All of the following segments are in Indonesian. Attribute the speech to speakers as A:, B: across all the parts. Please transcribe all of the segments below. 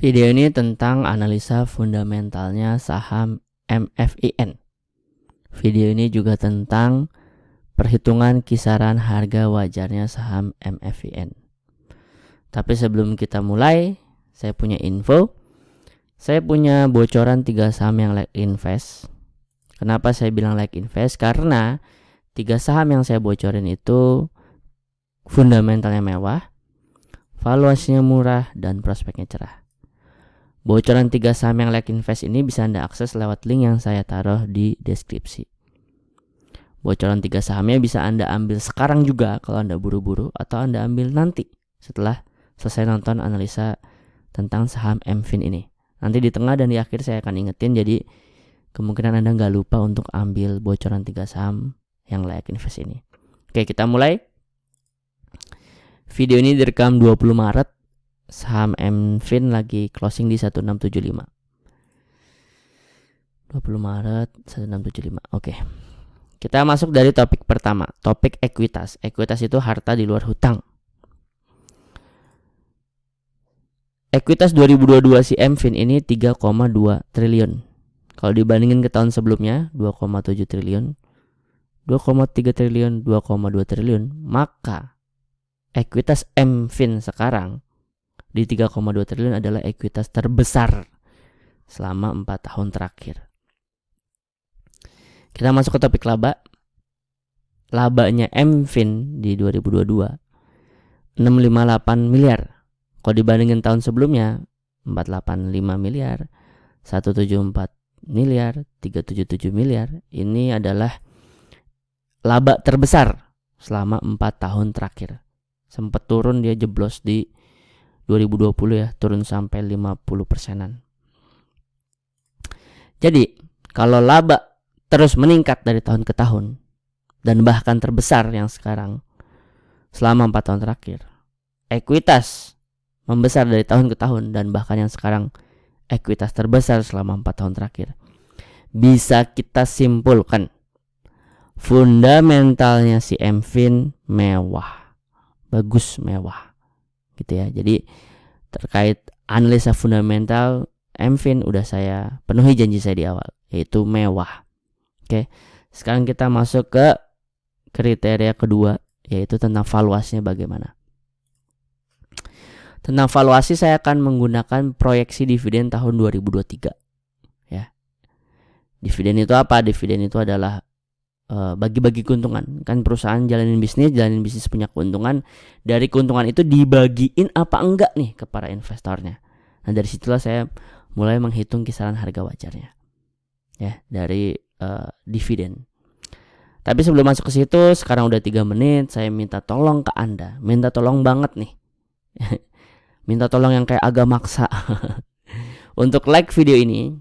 A: Video ini tentang analisa fundamentalnya saham MFIN. Video ini juga tentang perhitungan kisaran harga wajarnya saham MFIN. Tapi sebelum kita mulai, saya punya info. Saya punya bocoran 3 saham yang like invest. Kenapa saya bilang like invest? Karena 3 saham yang saya bocorin itu fundamentalnya mewah, valuasinya murah, dan prospeknya cerah. Bocoran 3 saham yang like invest ini bisa Anda akses lewat link yang saya taruh di deskripsi. Bocoran 3 sahamnya bisa Anda ambil sekarang juga kalau Anda buru-buru, atau Anda ambil nanti setelah selesai nonton analisa tentang saham MFIN ini. Nanti di tengah dan di akhir saya akan ingetin, jadi kemungkinan Anda nggak lupa untuk ambil bocoran 3 saham yang like invest ini. Oke, kita mulai. Video ini direkam 20 Maret. Saham MFIN lagi closing di 1675. 20 Maret 1675. Oke. Kita masuk dari topik pertama, topik ekuitas. Ekuitas itu harta di luar hutang. Ekuitas 2022 si MFIN ini 3,2 triliun. Kalau dibandingin ke tahun sebelumnya 2,7 triliun, 2,3 triliun, 2,2 triliun, maka ekuitas MFIN sekarang di 3,2 triliun adalah ekuitas terbesar selama 4 tahun terakhir. Kita masuk ke topik laba. Labanya MFIN di 2022 658 miliar. Kalau dibandingin tahun sebelumnya 485 miliar, 174 miliar, 377 miliar. Ini adalah laba terbesar selama 4 tahun terakhir. Sempat turun, dia jeblos di 2020 ya, turun sampai 50%-an. Jadi kalau laba terus meningkat dari tahun ke tahun, dan bahkan terbesar yang sekarang selama 4 tahun terakhir, ekuitas membesar dari tahun ke tahun, dan bahkan yang sekarang ekuitas terbesar selama 4 tahun terakhir, bisa kita simpulkan fundamentalnya si MFIN mewah, bagus, mewah gitu ya. Jadi terkait analisa fundamental MFIN udah saya penuhi janji saya di awal, yaitu mewah. Oke, sekarang kita masuk ke kriteria kedua, yaitu tentang valuasinya bagaimana. Tentang valuasi saya akan menggunakan proyeksi dividen tahun 2023 ya. Dividen itu apa? Dividen itu adalah bagi-bagi keuntungan. Kan perusahaan jalanin bisnis punya keuntungan. Dari keuntungan itu dibagiin apa enggak nih ke para investornya. Nah, dari situlah saya mulai menghitung kisaran harga wajarnya ya dari dividen. Tapi sebelum masuk ke situ, sekarang udah 3 menit, saya minta tolong ke Anda. Minta tolong banget nih. Minta tolong yang kayak agak maksa. Untuk like video ini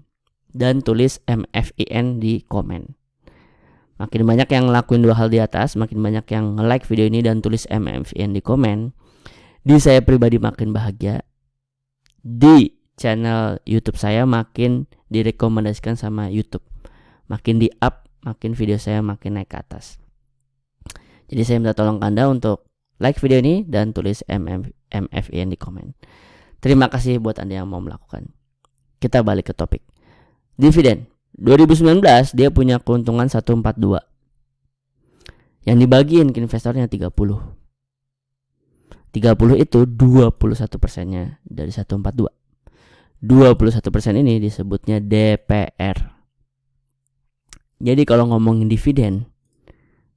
A: dan tulis MFIN di komen. Makin banyak yang ngelakuin 2 hal di atas, makin banyak yang nge-like video ini dan tulis MFIN di komen, di saya pribadi makin bahagia. Di channel YouTube saya makin direkomendasikan sama YouTube. Makin di up, makin video saya makin naik ke atas. Jadi saya minta tolong Anda untuk like video ini dan tulis MFIN di komen. Terima kasih buat Anda yang mau melakukan. Kita balik ke topik. Dividen 2019 dia punya keuntungan 142. Yang dibagiin ke investornya 30. 30 itu 21%-nya dari 142. 21% ini disebutnya DPR. Jadi kalau ngomongin dividen,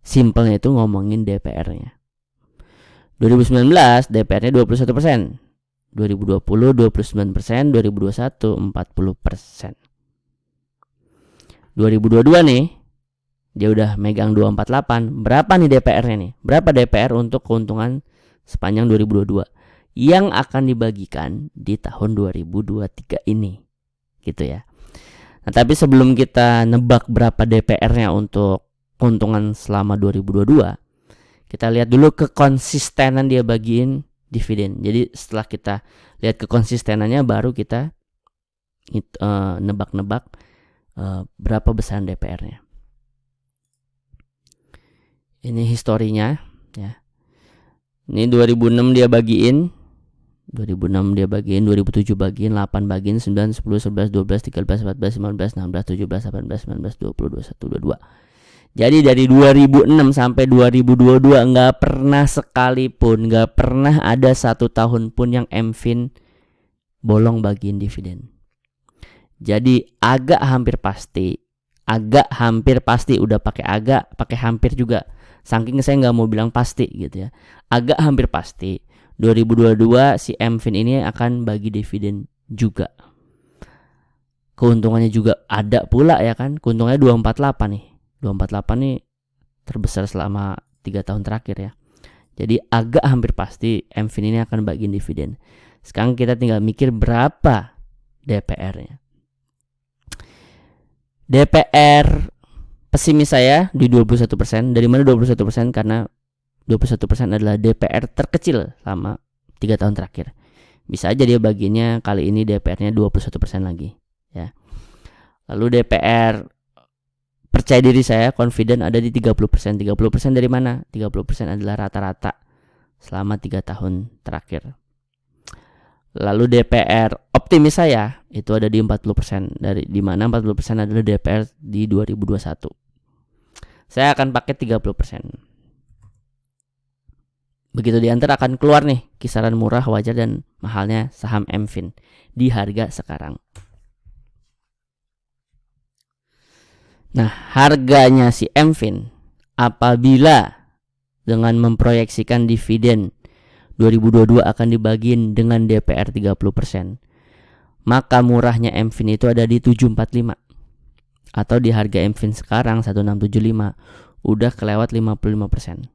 A: simpelnya itu ngomongin DPR-nya. 2019 DPR-nya 21%, 2020 29%, 2021 40%. 2022 nih dia udah megang 248. Berapa nih DPR-nya nih? Berapa DPR untuk keuntungan sepanjang 2022 yang akan dibagikan di tahun 2023 ini? Gitu ya. Nah, tapi sebelum kita nebak berapa DPR-nya untuk keuntungan selama 2022, kita lihat dulu kekonsistenan dia bagiin dividen. Jadi setelah kita lihat kekonsistenannya, baru kita nebak-nebak berapa besar DPR-nya. Ini historinya ya. Ini 2006 dia bagiin 2006 dia bagiin, 2007 bagiin, 8 bagiin, 9, 10, 11, 12, 13, 14, 15, 16, 17, 18, 19, 20, 21, 22. Jadi dari 2006 sampai 2022 nggak pernah sekalipun, nggak pernah ada 1 tahun pun yang MFin bolong bagiin dividen. Jadi agak hampir pasti, udah pakai hampir juga. Saking saya nggak mau bilang pasti gitu ya. Agak hampir pasti 2022 si MFin ini akan bagi dividen juga. Keuntungannya juga ada pula ya kan. Keuntungannya 248 nih. 248 nih terbesar selama 3 tahun terakhir ya. Jadi agak hampir pasti MFin ini akan bagiin dividen. Sekarang kita tinggal mikir berapa DPR-nya. DPR pesimis saya di 21%. Dari mana 21%? Karena 21% adalah DPR terkecil selama 3 tahun terakhir. Bisa aja dia bagiannya kali ini DPR-nya 21% lagi ya. Lalu DPR percaya diri saya, confident ada di 30%. 30% dari mana? 30% adalah rata-rata selama 3 tahun terakhir. Lalu DPR optimis saya itu ada di 40%, dari di mana 40% adalah DPR di 2021. Saya akan pakai 30%. Begitu diantar akan keluar nih kisaran murah, wajar, dan mahalnya saham MFin di harga sekarang. Nah, harganya si MFin apabila dengan memproyeksikan dividen 2022 akan dibagiin dengan DPR 30%, maka murahnya MFin itu ada di 745. Atau di harga MFin sekarang 1675 udah kelewat 55%.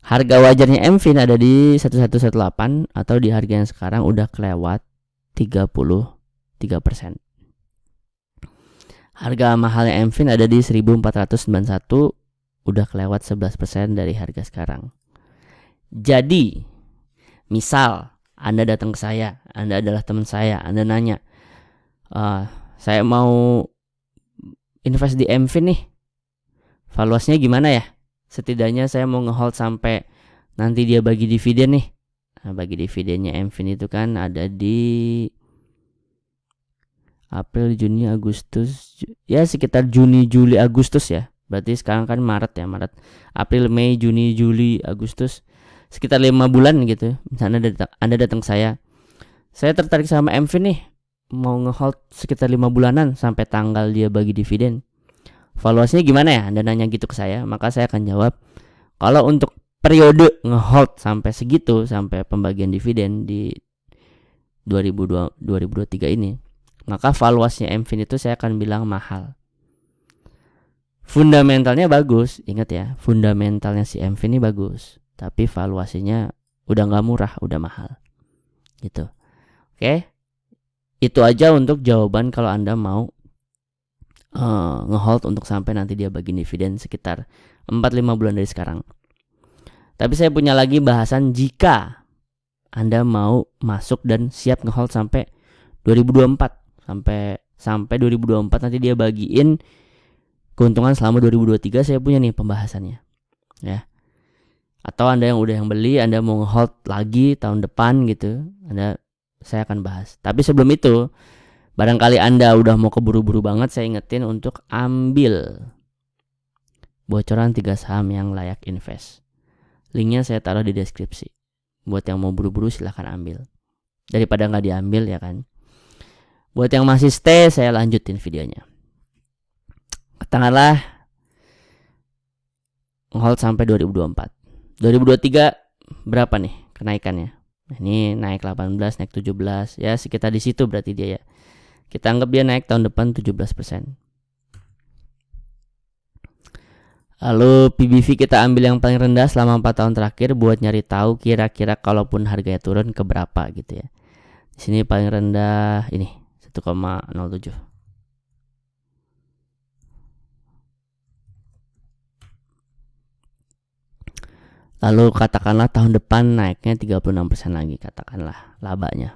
A: Harga wajarnya MFin ada di 1118 atau di harga yang sekarang udah kelewat 33%. Harga mahalnya MFin ada di 1491, udah kelewat 11% dari harga sekarang. Jadi, misal Anda datang ke saya, Anda adalah teman saya, Anda nanya, saya mau invest di MFin nih, valuasinya gimana ya? Setidaknya saya mau ngehold sampai nanti dia bagi dividen nih. Nah, bagi dividennya MFin itu kan ada di April, Juni, Agustus, ya sekitar Juni, Juli, Agustus ya. Berarti sekarang kan Maret ya, Maret, April, Mei, Juni, Juli, Agustus, sekitar 5 bulan gitu. Misalnya Anda datang ke saya tertarik sama MFin nih, mau ngehold sekitar 5 bulanan sampai tanggal dia bagi dividen. Valuasinya gimana ya? Anda nanya gitu ke saya, maka saya akan jawab, kalau untuk periode ngehold sampai segitu, sampai pembagian dividen di 2023 ini, maka valuasinya MFin itu saya akan bilang mahal. Fundamentalnya bagus, ingat ya, fundamentalnya si MFin ini bagus, tapi valuasinya udah nggak murah, udah mahal, gitu. Oke, itu aja untuk jawaban kalau Anda mau ngehold untuk sampai nanti dia bagi dividen sekitar 4-5 bulan dari sekarang. Tapi saya punya lagi bahasan jika Anda mau masuk dan siap ngehold sampai 2024, sampai 2024 nanti dia bagiin keuntungan selama 2023. Saya punya nih pembahasannya ya. Atau Anda yang beli, Anda mau ngehold lagi tahun depan gitu, saya akan bahas. Tapi sebelum itu, barangkali Anda udah mau keburu-buru banget, saya ingetin untuk ambil bocoran 3 saham yang layak invest. Linknya saya taruh di deskripsi. Buat yang mau buru-buru silahkan ambil, daripada nggak diambil ya kan. Buat yang masih stay, saya lanjutin videonya. Katakanlah hold sampai 2024. 2023 berapa nih kenaikannya? Ini naik 18, naik 17, ya sekitar di situ berarti dia ya. Kita anggap dia naik tahun depan 17%. Lalu PBV kita ambil yang paling rendah selama 4 tahun terakhir buat nyari tahu kira-kira kalaupun harganya turun ke berapa gitu ya. Di sini paling rendah ini 1,07. Lalu katakanlah tahun depan naiknya 36% lagi, katakanlah labanya.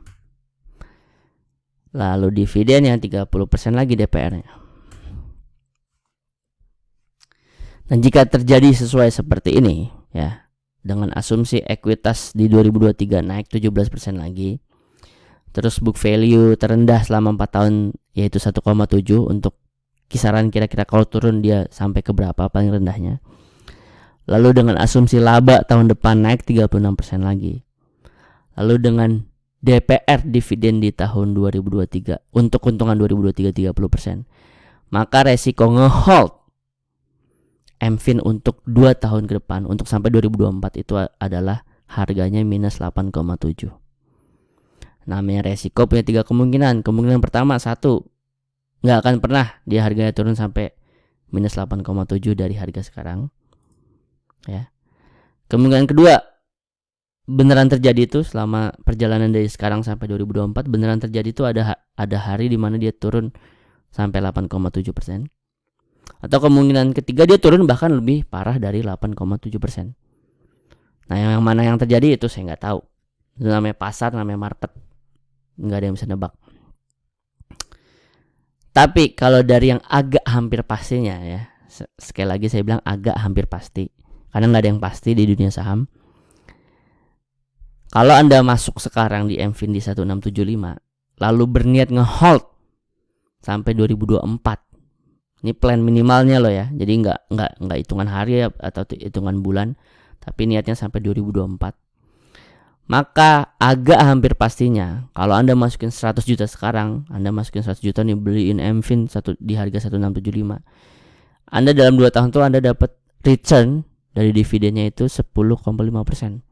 A: Lalu dividen yang 30% lagi DPR-nya. Dan jika terjadi sesuai seperti ini ya, dengan asumsi ekuitas di 2023 naik 17% lagi. Terus book value terendah selama 4 tahun yaitu 1,7 untuk kisaran kira-kira kalau turun dia sampai ke berapa paling rendahnya. Lalu dengan asumsi laba tahun depan naik 36% lagi. Lalu dengan DPR dividen di tahun 2023 untuk keuntungan 2023 30%. Maka resiko ngehold MFIN untuk 2 tahun ke depan untuk sampai 2024 itu adalah harganya minus 8,7. Namanya resiko punya 3 kemungkinan. Kemungkinan pertama 1, nggak akan pernah dia harganya turun sampai minus 8,7 dari harga sekarang. Ya. Kemungkinan kedua, beneran terjadi itu selama perjalanan dari sekarang sampai 2024 beneran terjadi itu ada hari di mana dia turun sampai 8,7%. Atau kemungkinan ketiga dia turun bahkan lebih parah dari 8,7%. Nah, yang mana yang terjadi itu saya nggak tahu. Itu namanya pasar, namanya market. Nggak ada yang bisa nebak. Tapi kalau dari yang agak hampir pastinya ya, sekali lagi saya bilang agak hampir pasti, karena nggak ada yang pasti di dunia saham. Kalau Anda masuk sekarang di MFIN di 1675, lalu berniat ngehold sampai 2024, ini plan minimalnya loh ya, jadi nggak hitungan hari ya, atau hitungan bulan, tapi niatnya sampai 2024. Maka agak hampir pastinya kalau Anda masukin 100 juta sekarang, Anda masukin 100 juta nih beliin MFIN di harga 1675. Anda dalam 2 tahun tuh Anda dapat return dari dividennya itu 10,5%.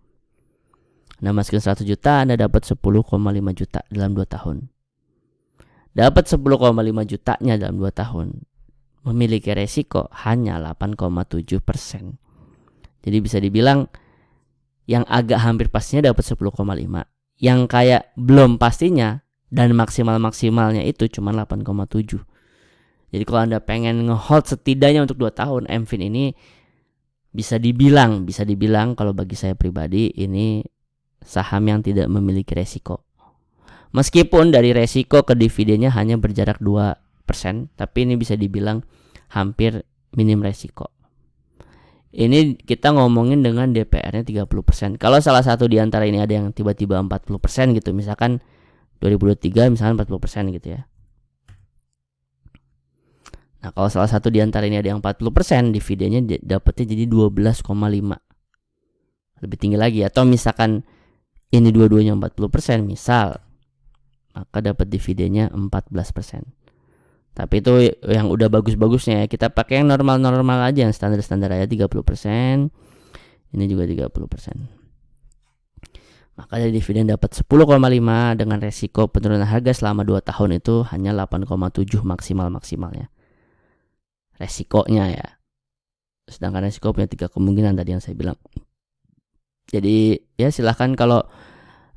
A: Anda masukin 100 juta, Anda dapat 10,5 juta dalam 2 tahun. Dapat 10,5 jutanya dalam 2 tahun. Memiliki resiko hanya 8,7%. Jadi bisa dibilang yang agak hampir pastinya dapat 10,5. Yang kayak belum pastinya dan maksimalnya itu cuma 8,7. Jadi kalau Anda pengen ngehold setidaknya untuk 2 tahun MFIN ini, bisa dibilang kalau bagi saya pribadi ini saham yang tidak memiliki resiko. Meskipun dari resiko ke dividennya hanya berjarak 2%, tapi ini bisa dibilang hampir minim resiko. Ini kita ngomongin dengan DPR-nya 30%. Kalau salah satu di antara ini ada yang tiba-tiba 40% gitu, misalkan 2023 misalkan 40% gitu ya. Nah, kalau salah satu di antara ini ada yang 40%, dividennya dapatnya jadi 12,5. Lebih tinggi lagi. Atau misalkan ini dua-duanya 40% misal, maka dapat dividennya 14%. Tapi itu yang udah bagus-bagusnya ya. Kita pakai yang normal-normal aja, yang standar-standar aja 30%. Ini juga 30%. Maka dari dividen dapat 10,5 dengan resiko penurunan harga selama 2 tahun itu hanya 8,7 maksimalnya. Resikonya ya. Sedangkan resiko punya 3 kemungkinan tadi yang saya bilang. Jadi ya silahkan kalau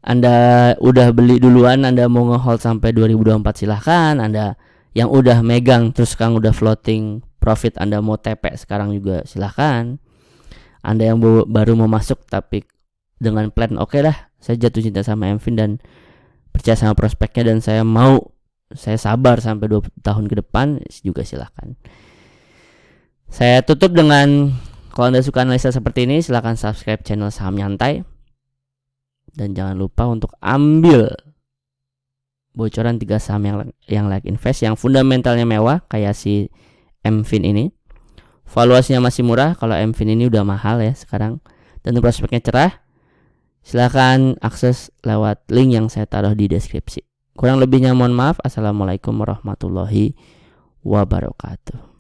A: Anda udah beli duluan, Anda mau ngehold sampai 2024 silahkan. Anda yang udah megang terus sekarang udah floating profit, Anda mau TP sekarang juga silahkan. Anda yang baru mau masuk tapi dengan plan oke lah, saya jatuh cinta sama MFIN dan percaya sama prospeknya dan saya sabar sampai 2 tahun ke depan juga silahkan. Saya tutup dengan, kalau Anda suka analisa seperti ini silahkan subscribe channel Saham Nyantai. Dan jangan lupa untuk ambil bocoran 3 saham yang like invest, yang fundamentalnya mewah kayak si MFIN ini. Valuasinya masih murah, kalau MFIN ini udah mahal ya sekarang. Dan prospeknya cerah. Silahkan akses lewat link yang saya taruh di deskripsi. Kurang lebihnya mohon maaf. Assalamualaikum warahmatullahi wabarakatuh.